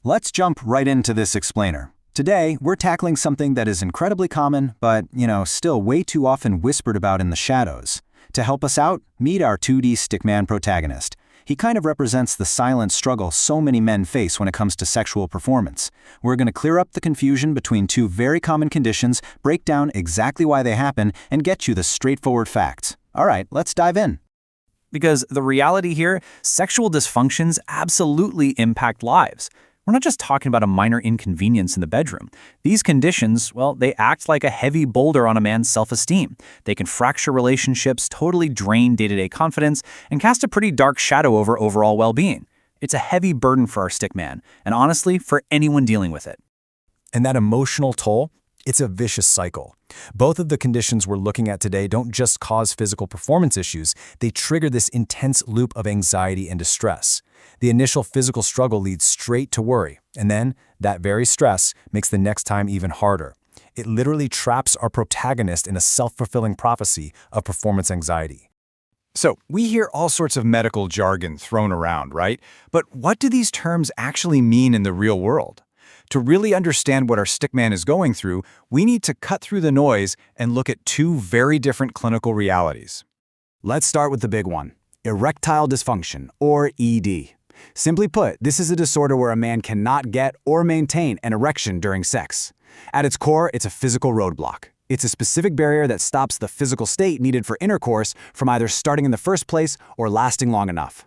Let's jump right into this explainer. Today, we're tackling something that is incredibly common, but, still way too often whispered about in the shadows. To help us out, meet our 2D stickman protagonist. He kind of represents the silent struggle so many men face when it comes to sexual performance. We're going to clear up the confusion between two very common conditions, break down exactly why they happen, and get you the straightforward facts. All right, let's dive in. Because the reality here, sexual dysfunctions absolutely impact lives. We're not just talking about a minor inconvenience in the bedroom. These conditions, well, they act like a heavy boulder on a man's self-esteem. They can fracture relationships, totally drain day-to-day confidence, and cast a pretty dark shadow over overall well-being. It's a heavy burden for our stickman, and honestly, for anyone dealing with it. And that emotional toll, it's a vicious cycle. Both of the conditions we're looking at today don't just cause physical performance issues, they trigger this intense loop of anxiety and distress. The initial physical struggle leads straight to worry, and then that very stress makes the next time even harder. It literally traps our protagonist in a self-fulfilling prophecy of performance anxiety. So, we hear all sorts of medical jargon thrown around, right? But what do these terms actually mean in the real world? To really understand what our stickman is going through, we need to cut through the noise and look at two very different clinical realities. Let's start with the big one, erectile dysfunction, or ED. Simply put, this is a disorder where a man cannot get or maintain an erection during sex. At its core, it's a physical roadblock. It's a specific barrier that stops the physical state needed for intercourse from either starting in the first place or lasting long enough.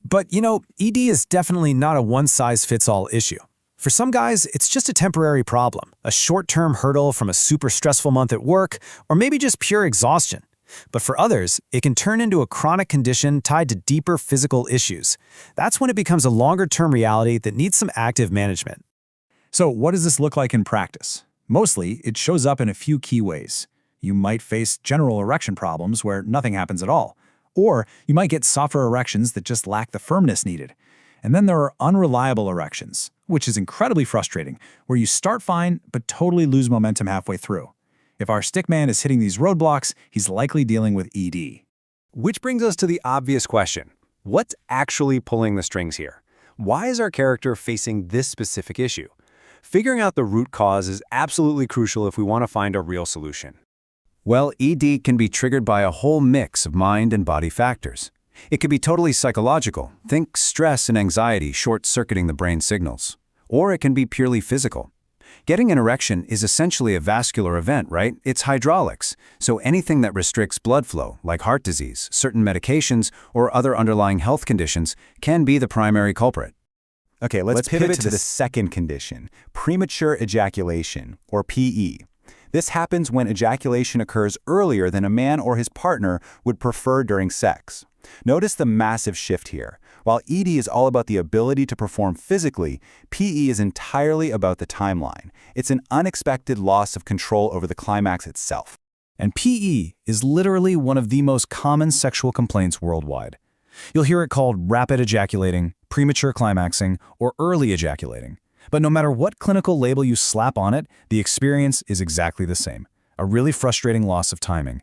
But, ED is definitely not a one-size-fits-all issue. For some guys, it's just a temporary problem, a short-term hurdle from a super stressful month at work, or maybe just pure exhaustion. But for others, it can turn into a chronic condition tied to deeper physical issues. That's when it becomes a longer-term reality that needs some active management. So what does this look like in practice? Mostly, it shows up in a few key ways. You might face general erection problems where nothing happens at all. Or you might get softer erections that just lack the firmness needed. And then there are unreliable erections, which is incredibly frustrating, where you start fine but totally lose momentum halfway through. If our stickman is hitting these roadblocks, he's likely dealing with ED. Which brings us to the obvious question. What's actually pulling the strings here? Why is our character facing this specific issue? Figuring out the root cause is absolutely crucial if we want to find a real solution. Well, ED can be triggered by a whole mix of mind and body factors. It could be totally psychological. Think stress and anxiety short-circuiting the brain signals. Or it can be purely physical. Getting an erection is essentially a vascular event, right? It's hydraulics. So anything that restricts blood flow, like heart disease, certain medications, or other underlying health conditions, can be the primary culprit. Okay, let's pivot to the second condition, premature ejaculation, or PE. This happens when ejaculation occurs earlier than a man or his partner would prefer during sex. Notice the massive shift here. While ED is all about the ability to perform physically, PE is entirely about the timeline. It's an unexpected loss of control over the climax itself. And PE is literally one of the most common sexual complaints worldwide. You'll hear it called rapid ejaculating, premature climaxing, or early ejaculating. But no matter what clinical label you slap on it, the experience is exactly the same. A really frustrating loss of timing.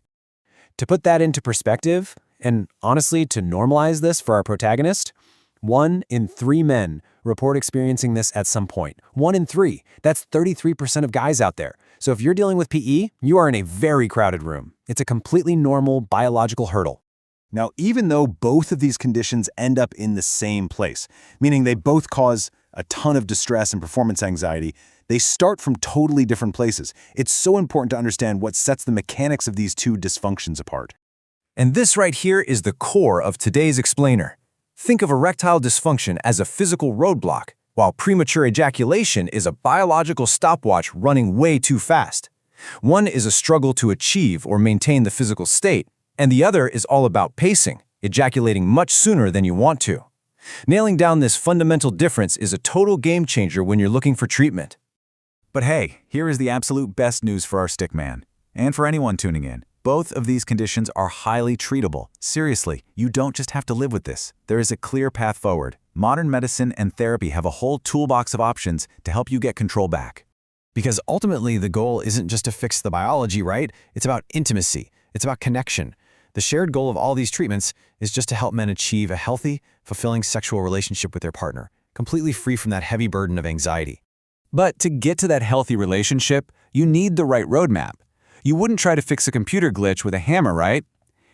To put that into perspective, and honestly, to normalize this for our protagonist, 1 in 3 men report experiencing this at some point. 1 in 3. That's 33% of guys out there. So if you're dealing with PE, you are in a very crowded room. It's a completely normal biological hurdle. Now, even though both of these conditions end up in the same place, meaning they both cause a ton of distress and performance anxiety, they start from totally different places. It's so important to understand what sets the mechanics of these two dysfunctions apart. And this right here is the core of today's explainer. Think of erectile dysfunction as a physical roadblock, while premature ejaculation is a biological stopwatch running way too fast. One is a struggle to achieve or maintain the physical state, and the other is all about pacing, ejaculating much sooner than you want to. Nailing down this fundamental difference is a total game changer when you're looking for treatment. But hey, here is the absolute best news for our stickman, and for anyone tuning in. Both of these conditions are highly treatable. Seriously, you don't just have to live with this. There is a clear path forward. Modern medicine and therapy have a whole toolbox of options to help you get control back. Because ultimately, the goal isn't just to fix the biology, right? It's about intimacy. It's about connection. The shared goal of all these treatments is just to help men achieve a healthy, fulfilling sexual relationship with their partner, completely free from that heavy burden of anxiety. But to get to that healthy relationship, you need the right roadmap. You wouldn't try to fix a computer glitch with a hammer, right?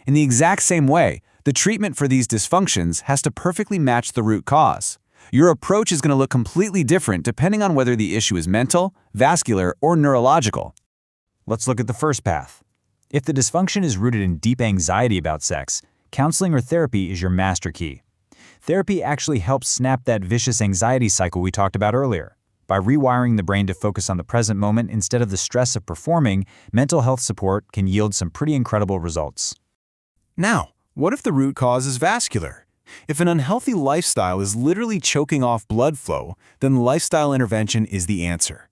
In the exact same way, the treatment for these dysfunctions has to perfectly match the root cause. Your approach is going to look completely different depending on whether the issue is mental, vascular, or neurological. Let's look at the first path. If the dysfunction is rooted in deep anxiety about sex, counseling or therapy is your master key. Therapy actually helps snap that vicious anxiety cycle we talked about earlier. By rewiring the brain to focus on the present moment instead of the stress of performing, mental health support can yield some pretty incredible results. Now, what if the root cause is vascular? If an unhealthy lifestyle is literally choking off blood flow, then lifestyle intervention is the answer.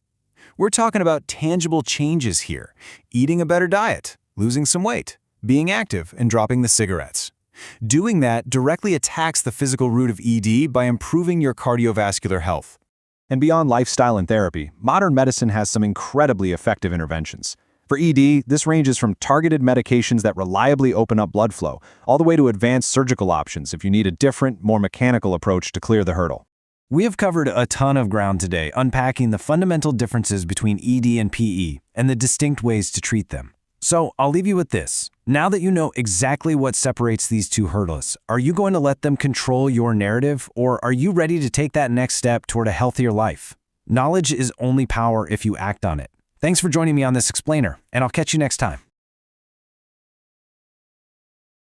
We're talking about tangible changes here: eating a better diet, losing some weight, being active, and dropping the cigarettes. Doing that directly attacks the physical root of ED by improving your cardiovascular health. And beyond lifestyle and therapy, modern medicine has some incredibly effective interventions. For ED, this ranges from targeted medications that reliably open up blood flow, all the way to advanced surgical options if you need a different, more mechanical approach to clear the hurdle. We have covered a ton of ground today, unpacking the fundamental differences between ED and PE and the distinct ways to treat them. So I'll leave you with this. Now that you know exactly what separates these two hurdles, are you going to let them control your narrative, or are you ready to take that next step toward a healthier life? Knowledge is only power if you act on it. Thanks for joining me on this explainer, and I'll catch you next time.